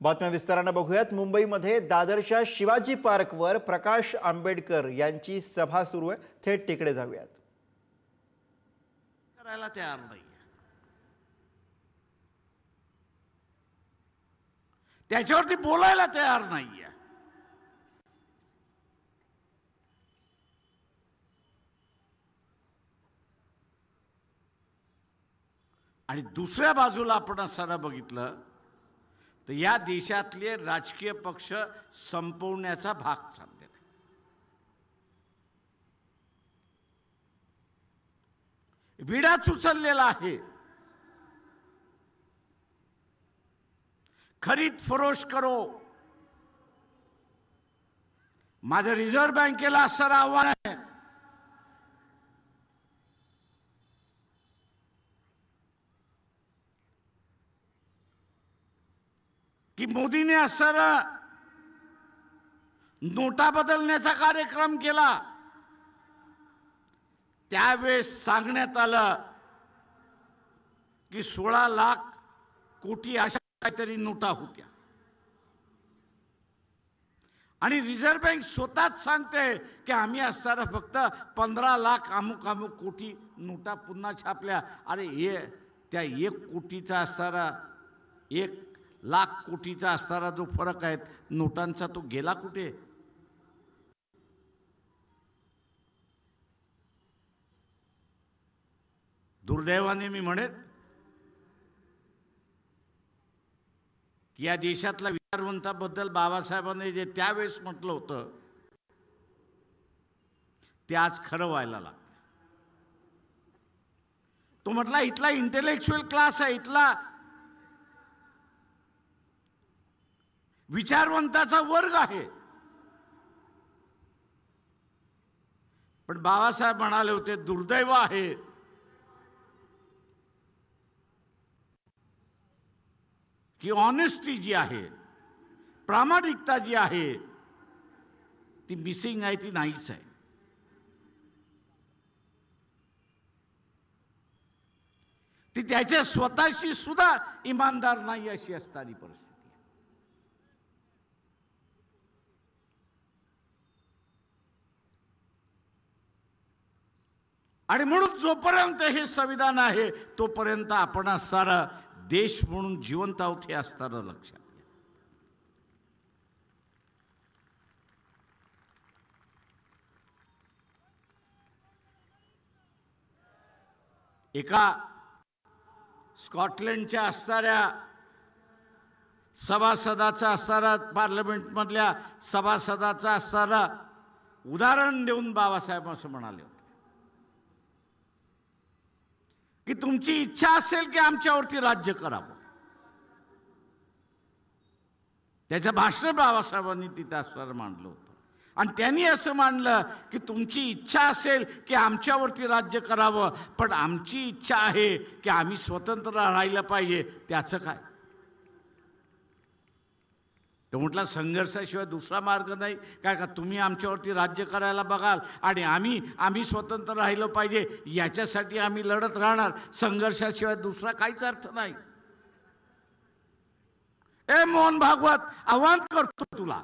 बातम्या विस्ताराने बघूयात। मुंबईमध्ये दादरच्या शिवाजी पार्कवर प्रकाश आंबेडकर यांची सभा सुरू आहे। थेट तिकडे जाऊयात। करायला तयार नाही, त्याच्यावरती बोलायला तयार नाहीये। आणि दुसऱ्या बाजूला आपण असताना बघितलं तर या देशातले राजकीय पक्ष संपवण्याचा भाग चाललेला आहे। विडा उचललेला आहे। खरीद फरोश करो, माझं रिझर्व्ह बँकेला असं आव्हान आहे। की मोदीने असर नोटा बदलण्याचा कार्यक्रम केला, त्यावेळेस सांगण्यात आलं की 16 लाख कोटी अशा काहीतरी नोटा होत्या। आणि रिझर्व्ह बँक स्वतःच सांगते की आम्ही असताना फक्त 15 लाख अमुक अमुक कोटी नोटा पुन्हा छापल्या। अरे हे त्या 1 कोटीचा असताना 1 लाख कोटीचा असणारा जो फरक आहे नोटांचा, तो गेला कुठे? दुर्दैवाने मी म्हणेन की या देशातल्या विचारवंताबद्दल बाबासाहेबांनी जे त्यावेळेस म्हटलं होतं ते आज खरं व्हायला लागलं। तो म्हटला इथला इंटेलेक्च्युअल क्लास आहे, इथला विचारवंताचा वर्ग आहे। पण बाबासाहेब म्हणाले होते दुर्दैव आहे की ऑनेस्टी जी आहे, प्रामाणिकता जी आहे ती मिसिंग आहे, ती नाहीच आहे। ती त्याच्या स्वतःशी सुद्धा इमानदार नाही अशी असणारी परिस्थिती। आणि म्हणून जोपर्यंत हे संविधान आहे तोपर्यंत आपण सारा देश म्हणून जिवंत आहोत हे असताना लक्षात घ्या। एका स्कॉटलंडच्या असणाऱ्या सभासदाचा असणारा, पार्लमेंटमधल्या सभासदाचा असणारा उदाहरण देऊन बाबासाहेब असं म्हणाले होते की तुमची इच्छा असेल की आमच्यावरती राज्य करावं। त्याच्या भाषण बाबासाहेबांनी तिथे असणारं मांडलं होतं आणि त्यांनी असं मांडलं की तुमची इच्छा असेल की आमच्यावरती राज्य करावं, पण आमची इच्छा आहे की आम्ही स्वतंत्र राहायला पाहिजे। त्याचं काय? तो म्हटला संघर्षाशिवाय दुसरा मार्ग नाही, काय का तुम्ही आमच्यावरती राज्य करायला बघाल आणि आम्ही स्वतंत्र राहिलं पाहिजे याच्यासाठी आम्ही लढत राहणार, संघर्षाशिवाय दुसरा काहीच अर्थ नाही। ए मोहन भागवत, आव्हान करतो तुला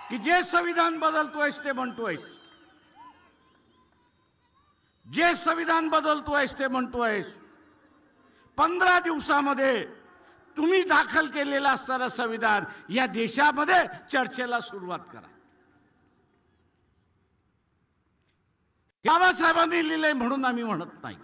की जे संविधान बदलतोयस ते म्हणतोयस, जे संविधान बदलतोयस ते म्हणतोयस, 15 दिवसामध्ये तुम्ही दाखल केलेलं असणारं संविधान या देशामध्ये चर्चेला सुरुवात करा। बाबासाहेबांनी लिहिलंय म्हणून आम्ही म्हणत नाही।